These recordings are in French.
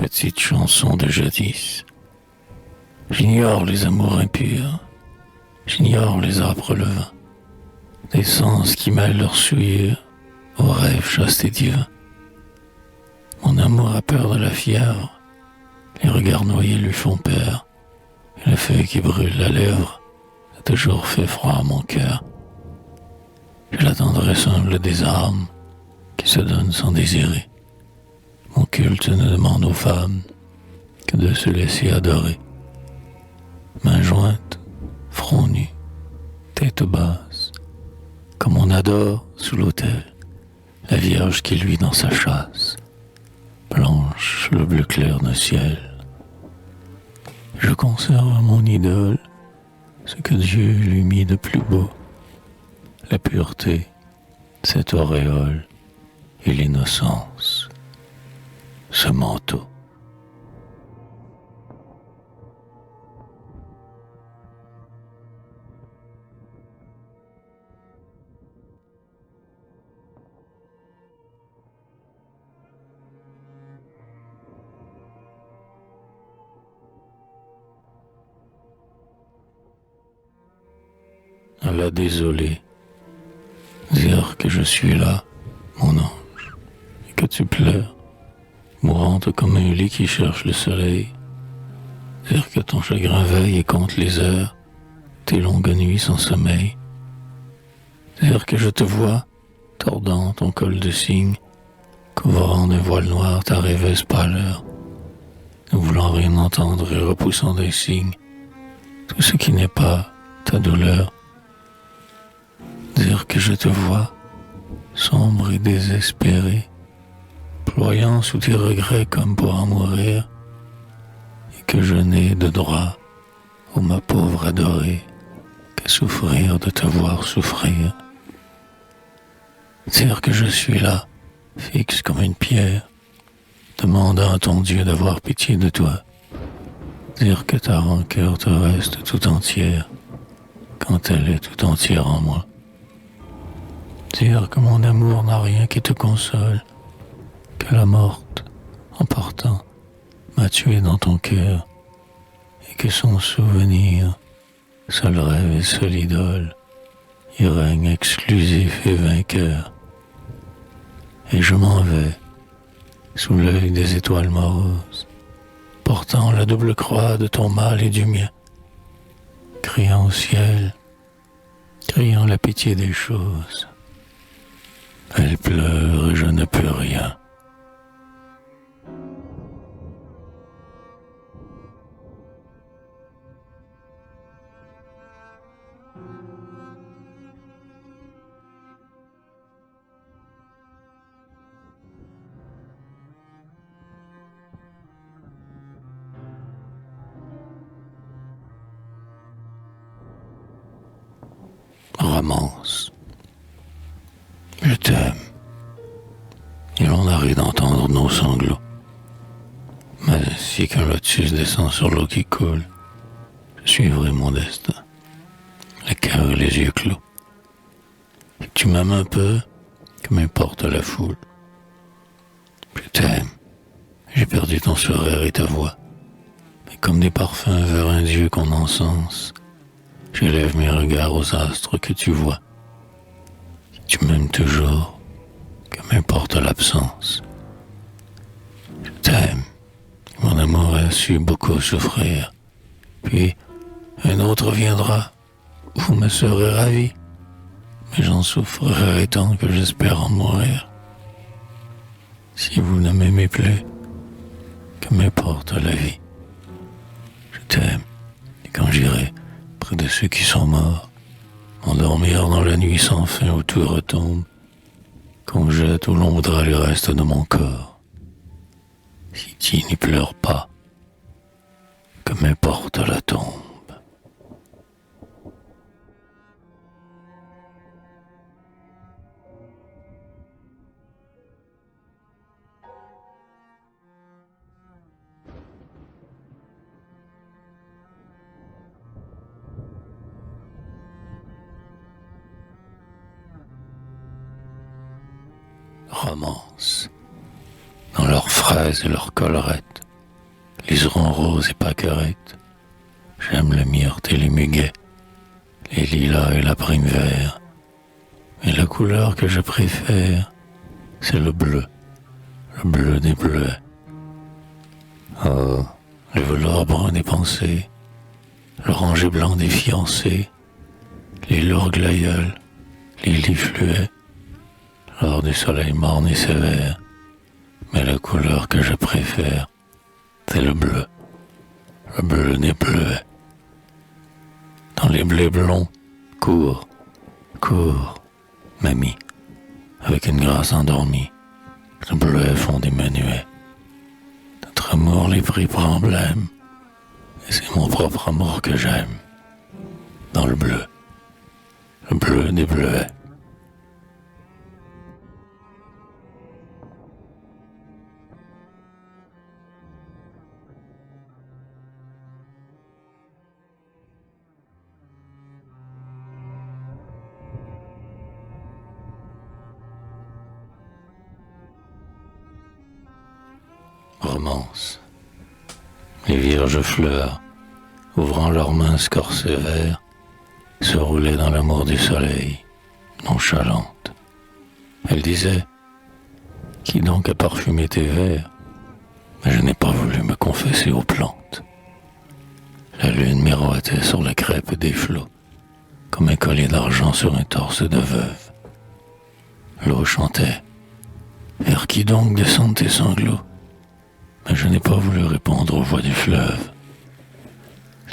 petite chanson de jadis. J'ignore les amours impurs, j'ignore les âpres levains, des sens qui mêlent leur souillure aux rêves chastes et divins. Mon amour a peur de la fièvre, les regards noyés lui font peur, et le feu qui brûle la lèvre a toujours fait froid à mon cœur. J'ai la tendresse humble des âmes qui se donnent sans désirer. Mon culte ne demande aux femmes que de se laisser adorer. Main jointe, front nu, tête basse, comme on adore sous l'autel la Vierge qui luit dans sa chasse, blanche le bleu clair du ciel. Je conserve à mon idole ce que Dieu lui mit de plus beau, la pureté, cette auréole et l'innocence, ce manteau. À la désolée, dire que je suis là, mon ange, et que tu pleures, mourante comme un lit qui cherche le soleil. Dire que ton chagrin veille et compte les heures, tes longues nuits sans sommeil. Dire que je te vois, tordant ton col de cygne, couvrant d'un voile noir ta rêveuse pâleur, ne voulant rien entendre et repoussant des signes tout ce qui n'est pas ta douleur. Dire que je te vois, sombre et désespéré, ployant sous tes regrets comme pour en mourir, et que je n'ai de droit, ô ma pauvre adorée, qu'à souffrir de te voir souffrir. Dire que je suis là, fixe comme une pierre, demandant à ton Dieu d'avoir pitié de toi. Dire que ta rancœur te reste tout entière, quand elle est tout entière en moi. Dire que mon amour n'a rien qui te console, que la morte, en partant, m'a tué dans ton cœur, et que son souvenir, seul rêve et seule idole, y règne exclusif et vainqueur. Et je m'en vais, sous l'œil des étoiles moroses, portant la double croix de ton mal et du mien, criant au ciel, criant la pitié des choses. Elle pleure et je ne peux rien. Romance. Je t'aime. Et l'on arrive d'entendre nos sanglots. Mais si qu'un lotus descend sur l'eau qui coule, je suivrai mon destin, le cœur et les yeux clos. Et que tu m'aimes un peu, que m'importe la foule. Je t'aime. J'ai perdu ton sourire et ta voix. Mais comme des parfums vers un Dieu qu'on encense, j'élève mes regards aux astres que tu vois. Tu m'aimes toujours, que m'importe l'absence. Je t'aime, mon amour a su beaucoup souffrir. Puis, un autre viendra, vous me serez ravi, mais j'en souffrirai tant que j'espère en mourir. Si vous ne m'aimez plus, que m'importe la vie. Je t'aime, et quand j'irai près de ceux qui sont morts, m'endormir dans la nuit sans fin où tout retombe, qu'on jette où l'on voudra le reste de mon corps. Si tu n'y pleures pas, que m'importe la tombe. Romance. Dans leurs fraises et leurs collerettes, liserons roses et pâquerettes. J'aime le myrte et les muguets, les lilas et la prime vert. Mais la couleur que je préfère, c'est le bleu des bleuets. Oh, le velours brun des pensées, l'oranger blanc des fiancés, les lourds glaïeuls, les lits fluets, lors du soleil morne et sévère. Mais la couleur que je préfère, c'est le bleu des bleuets. Dans les blés blonds, cours, mamie, avec une grâce endormie, le bleuet fond des menuets. Notre amour les pris pour emblème, et c'est mon propre amour que j'aime. Dans le bleu des bleuets. Romance. Les vierges fleurs, ouvrant leurs minces corsets verts, se roulaient dans l'amour du soleil, nonchalante. Elle disait, qui donc a parfumé tes vers? Mais je n'ai pas voulu me confesser aux plantes. La lune miroitait sur la crêpe des flots, comme un collier d'argent sur un torse de veuve. L'eau chantait, vers qui donc descendent tes sanglots? Mais je n'ai pas voulu répondre aux voix du fleuve.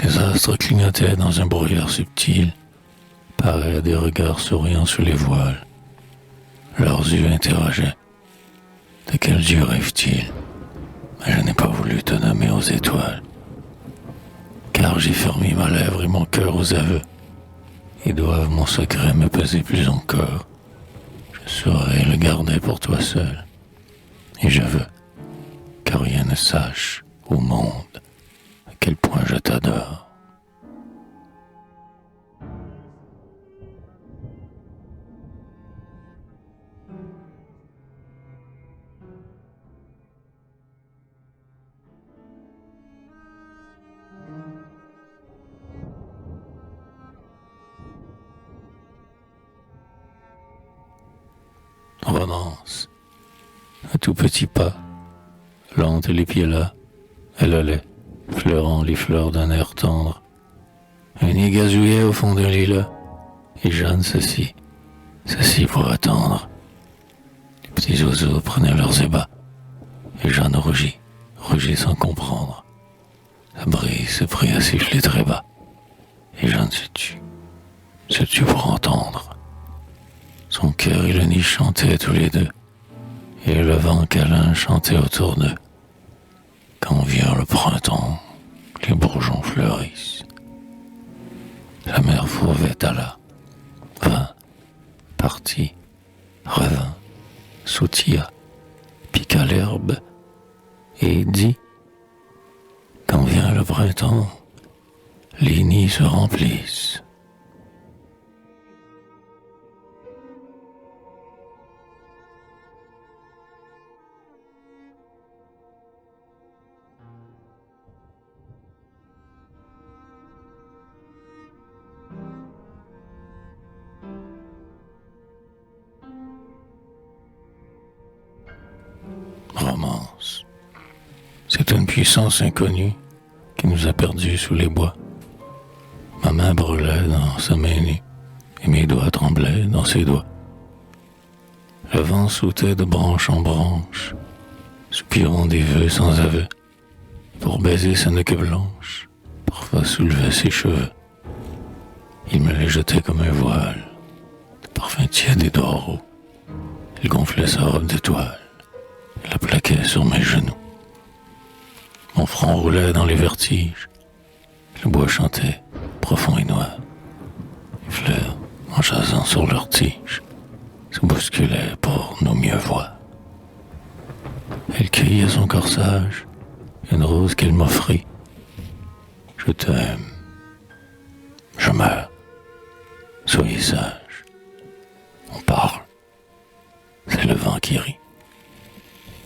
Les astres clignotaient dans un brouillard subtil, pareil à des regards souriants sous les voiles. Leurs yeux interrogeaient. De quel Dieu rêve-t-il? Mais je n'ai pas voulu te nommer aux étoiles. Car j'ai fermé ma lèvre et mon cœur aux aveux. Ils doivent mon secret me peser plus encore. Je saurai le garder pour toi seul. Et je veux que rien ne sache au monde à quel point je t'adore. Romance. Un tout petit pas, lente et les pieds là, elle allait, fleurant les fleurs d'un air tendre. Un nid gazouillait au fond d'un lilas, et Jeanne s'assit pour attendre. Les petits oiseaux prenaient leurs ébats, et Jeanne rougit sans comprendre. La brise se prit à siffler très bas, et Jeanne se tut pour entendre. Son cœur et le nid chantaient tous les deux, et le vent câlin chantait autour d'eux. Quand vient le printemps, les bourgeons fleurissent. La mère fauvette alla, vint, partit, revint, sautilla, piqua l'herbe, et dit, quand vient le printemps, les nids se remplissent. Romance. C'est une puissance inconnue qui nous a perdus sous les bois. Ma main brûlait dans sa main nue et mes doigts tremblaient dans ses doigts. Le vent sautait de branche en branche, soupirant des vœux sans aveu. Pour baiser sa nuque blanche, parfois soulevait ses cheveux. Il me les jetait comme un voile, de parfum tiède et d'or. Il gonflait sa robe d'étoiles, et la plaquait sur mes genoux. Mon front roulait dans les vertiges, le bois chantait, profond et noir. Les fleurs, en jasant sur leurs tiges, se bousculaient pour nous mieux voir. Elle cueillit à son corsage une rose qu'elle m'offrit. Je t'aime, je meurs, soyez sage. On parle, c'est le vent qui rit.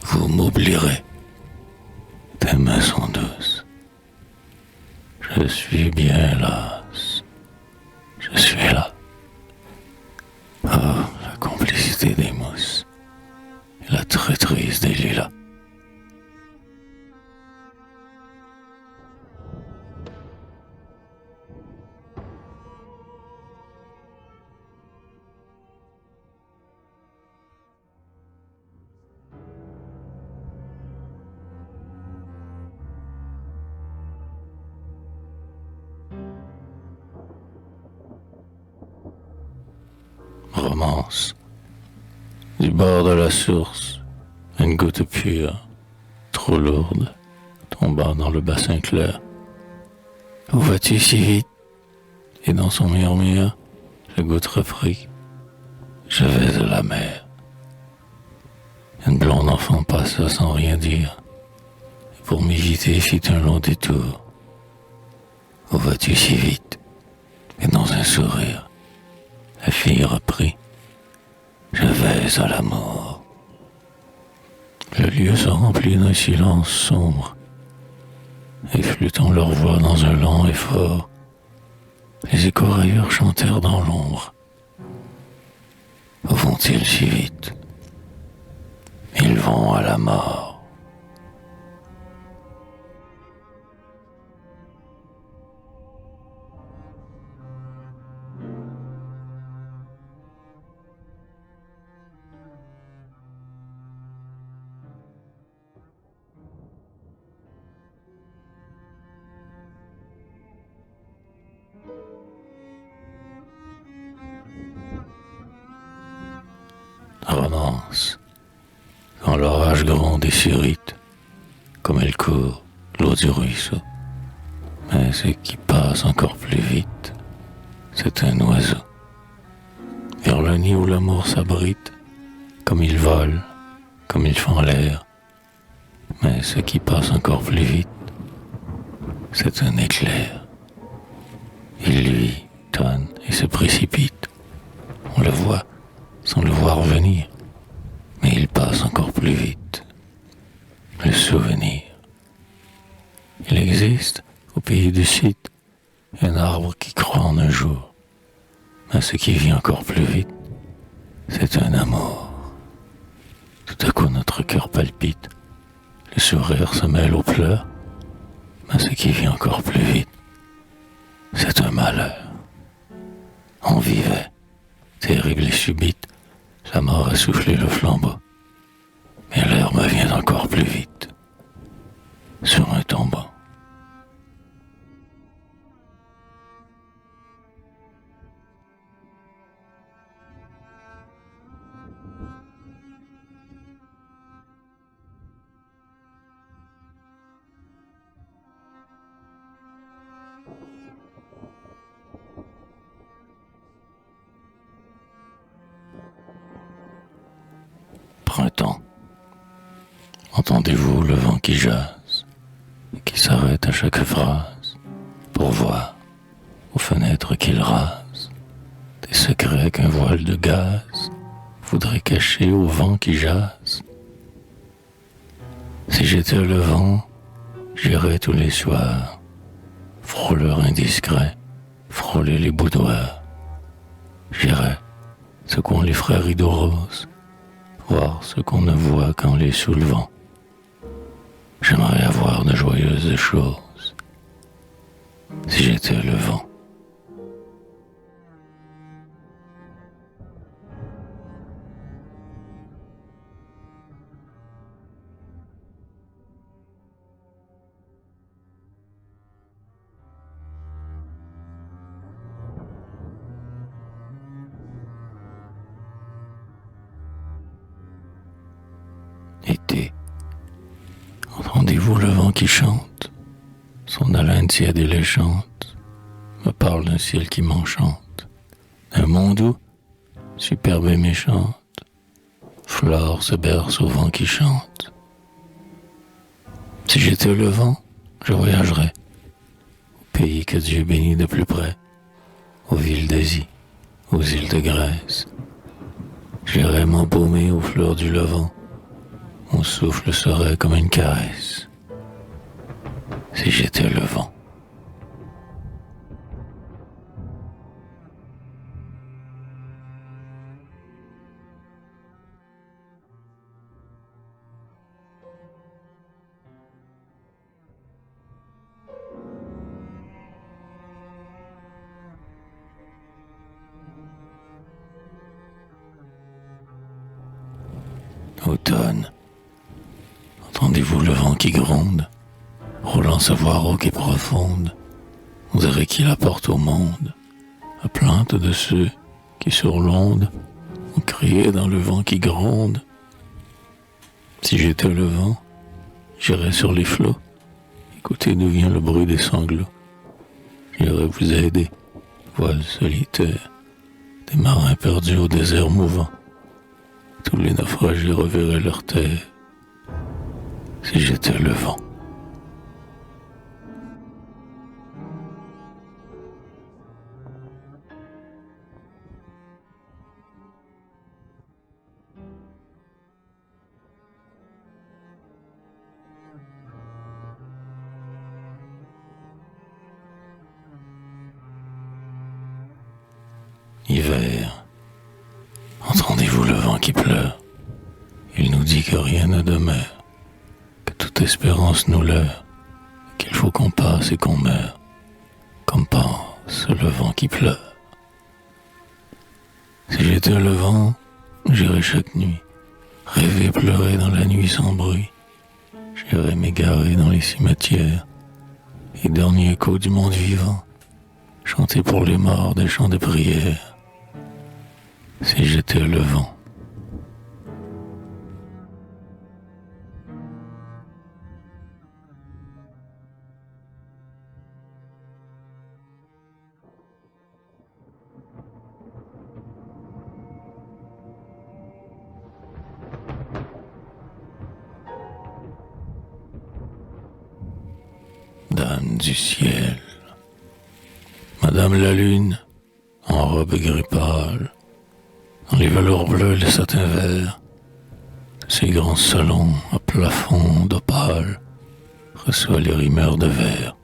Vous m'oublierez, tes mains sont douces. Je suis bien là. Je suis là. Ah, la complicité des mousses et la traîtrise des lilas. Romance. Du bord de la source, une goutte pure, trop lourde, tomba dans le bassin clair. Où vas-tu si vite? Et dans son murmure, la goutte reprit. Je vais à la mer. Une blonde enfant passa sans rien dire, et pour m'éviter fit un long détour. Où vas-tu si vite? Et dans un sourire, la fille reprit. Je vais à la mort. Le lieu se remplit d'un silence sombre, et flûtant leur voix dans un lent effort, les écorailleurs chantèrent dans l'ombre. Où vont-ils si vite? Ils vont à la mort. Romance. Quand l'orage gronde et s'irrite, comme elle court, l'eau du ruisseau. Mais ce qui passe encore plus vite, c'est un oiseau. Vers le nid où l'amour s'abrite, comme il vole, comme il fend l'air. Mais ce qui passe encore plus vite, c'est un éclair. Il lui tonne et se précipite. On le voit sans le voir venir, mais il passe encore plus vite. Le souvenir. Il existe au pays du site un arbre qui croît en un jour, mais ce qui vit encore plus vite, c'est un amour. Tout à coup notre cœur palpite, le sourire se mêle aux pleurs, mais ce qui vit encore plus vite, c'est un malheur. On vivait, terrible et subite, la mort a soufflé le flambeau, mais l'heure me vient encore plus vite, sur un tombeau. Printemps. Entendez-vous le vent qui jase, qui s'arrête à chaque phrase, pour voir, aux fenêtres qu'il rase, des secrets qu'un voile de gaz voudrait cacher au vent qui jase? Si j'étais le vent, j'irais tous les soirs, frôleur indiscret, frôler les boudoirs. J'irais, ce qu'ont les frères rideaux roses, voir ce qu'on ne voit qu'en les soulevant. J'aimerais avoir de joyeuses choses, si j'étais le vent. Été. Entendez-vous le vent qui chante? Son haleine tiède et léchante me parle d'un ciel qui m'enchante, d'un monde où, superbe et méchante, Flore se berce au vent qui chante. Si j'étais le vent, je voyagerais au pays que Dieu bénit de plus près, aux villes d'Asie, aux îles de Grèce. J'irais m'embaumer aux fleurs du Levant. Mon souffle serait comme une caresse. Si j'étais le vent. qui gronde, roulant sa voix rauque et profonde, on dirait qu'il apporte au monde la plainte de ceux qui sur l'onde ont crié dans le vent qui gronde. Si j'étais le vent, j'irais sur les flots, écouter d'où vient le bruit des sanglots. J'irais vous aider, voile solitaire, des marins perdus au désert mouvant. Tous les naufragés reverraient leur terre, si j'étais le vent. Hiver, entendez-vous le vent qui pleure? Il nous dit que rien ne demeure, que toute espérance nous leurre, qu'il faut qu'on passe et qu'on meure, comme pense le vent qui pleure. Si j'étais le vent, j'irais chaque nuit, rêver pleurer dans la nuit sans bruit. J'irais m'égarer dans les cimetières, et dernier écho du monde vivant, chanter pour les morts des chants de prière. Si j'étais le vent. Dame du ciel, Madame la lune, en robe gris pâle, dans les velours bleus, les satins verts, ces grands salons à plafond d'opale, reçoit les rimeurs de verre.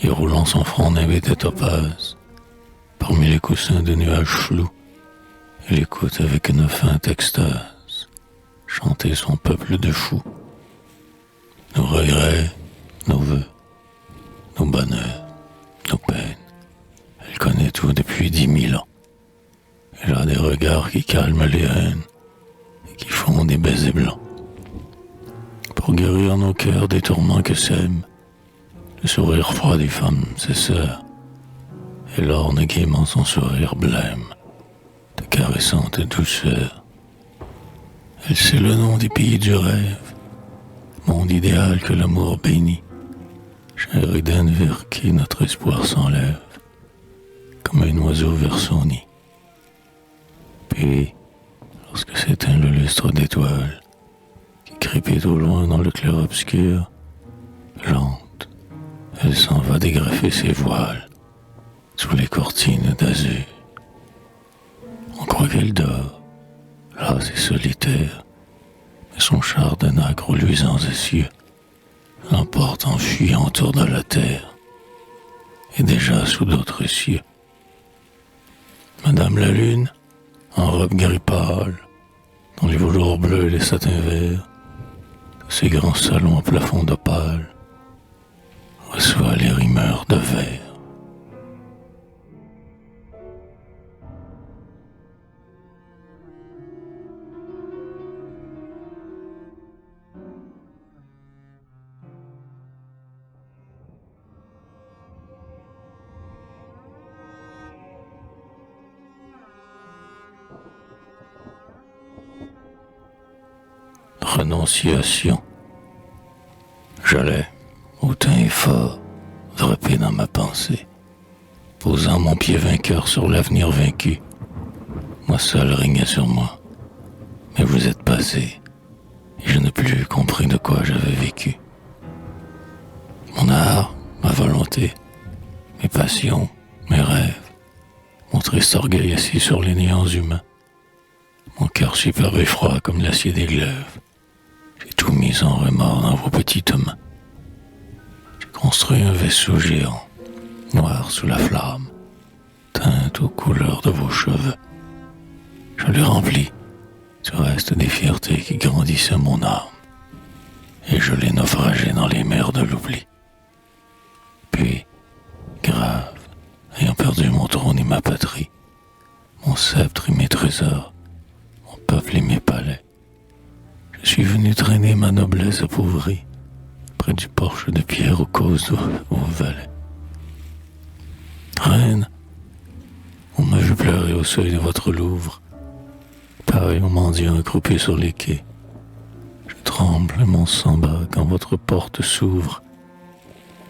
Et roulant son front nimbé de topaz, parmi les coussins de nuages flous, elle écoute avec une feinte extase chanter son peuple de fous. Nos regrets, nos vœux, nos bonheurs, nos peines, elle connaît tout depuis 10 000 ans. Elle a des regards qui calment les haines et qui font des baisers blancs. Pour guérir nos cœurs des tourments que sème le sourire froid des femmes, ses sœurs, elle orne gaiement son sourire blême de caressante douceur. Elle sait le nom des pays du rêve, monde idéal que l'amour bénit, chair Éden vers qui notre espoir s'enlève, comme un oiseau vers son nid. Puis, lorsque s'éteint le lustre d'étoiles qui crépite au loin dans le clair obscur, lente, elle s'en va dégreffer ses voiles sous les cortines d'azur. On croit qu'elle dort, lasse et solitaire, mais son char de nacre aux luisants essieux l'emporte en fuyant autour de la terre et déjà sous d'autres cieux. Madame la lune, en robe gris pâle, dans les velours bleus et les satins verts, de ces grands salons à plafond d'opale, reçoit les rimeurs de verre. Renonciation. J'allais, hautain et fort, draper dans ma pensée, posant mon pied vainqueur sur l'avenir vaincu. Moi seul régnais sur moi, mais vous êtes passé, et je n'ai plus compris de quoi j'avais vécu. Mon art, ma volonté, mes passions, mes rêves, mon triste orgueil assis sur les néants humains, mon cœur superbe et froid comme l'acier des glaives, j'ai tout mis en remords dans vos petites mains. J'ai construit un vaisseau géant, noir sous la flamme, teinte aux couleurs de vos cheveux. Je le remplis du reste des fiertés qui grandissaient mon âme, et je l'ai naufragé dans les mers de l'oubli. Puis, grave, ayant perdu mon trône et ma patrie, mon sceptre et mes trésors, mon peuple et mes palais, Je suis venu traîner ma noblesse appauvrie près du porche de pierre aux causes au valet. Reine, on m'a vu pleurer au seuil de votre Louvre, pareil au mendiant accroupi sur les quais. Je tremble et mon sang bat quand votre porte s'ouvre,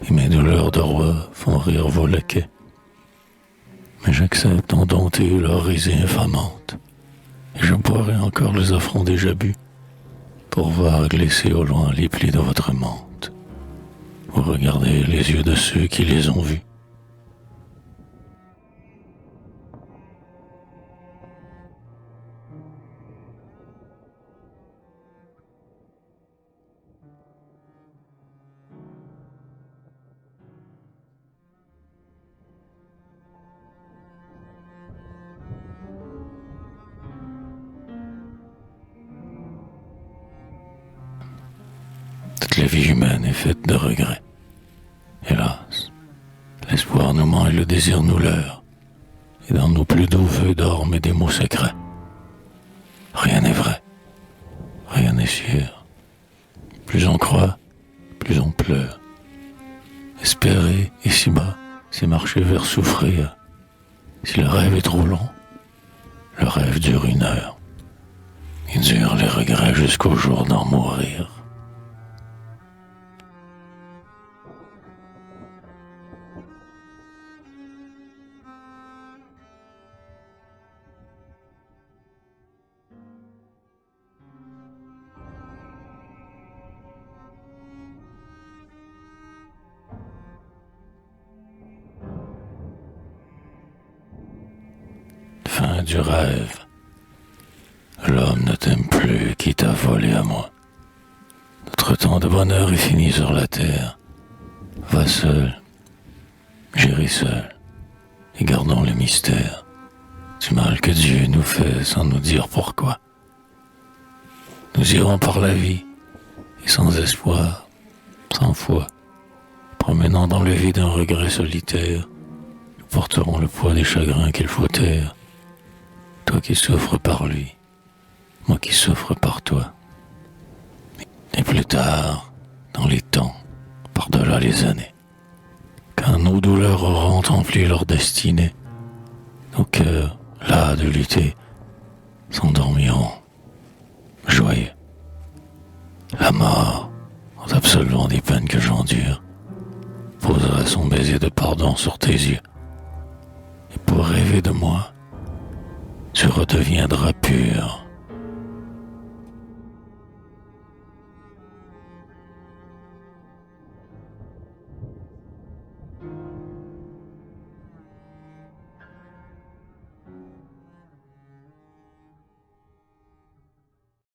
et mes douleurs de roi font rire vos laquais. Mais j'accepte indompté leur risée infamante, et je boirai encore les affronts déjà bu, pour voir glisser au loin les plis de votre mante. Vous regardez les yeux de ceux qui les ont vus. Toute la vie humaine est faite de regrets. Hélas, l'espoir nous ment et le désir nous leurre, et dans nos plus doux vœux dorment des mots secrets. Rien n'est vrai, rien n'est sûr. Plus on croit, plus on pleure. Espérer ici-bas, c'est marcher vers souffrir. Si le rêve est trop long, le rêve dure 1 heure. Il dure les regrets jusqu'au jour d'en mourir. Fin du rêve. L'homme ne t'aime plus qui t'a volé à moi. Notre temps de bonheur est fini sur la terre. Va seul, j'irai seul, et gardons le mystère du mal que Dieu nous fait sans nous dire pourquoi. Nous irons par la vie, et sans espoir, sans foi, promenant dans le vide un regret solitaire, nous porterons le poids des chagrins qu'il faut taire. Toi qui souffres par lui, moi qui souffre par toi. Et plus tard, dans les temps, par-delà les années, quand nos douleurs auront rempli leur destinée, nos cœurs, las de lutter, s'endormiront, joyeux. La mort, en absolvant des peines que j'endure, posera son baiser de pardon sur tes yeux. Et pour rêver de moi, tu redeviendras pur.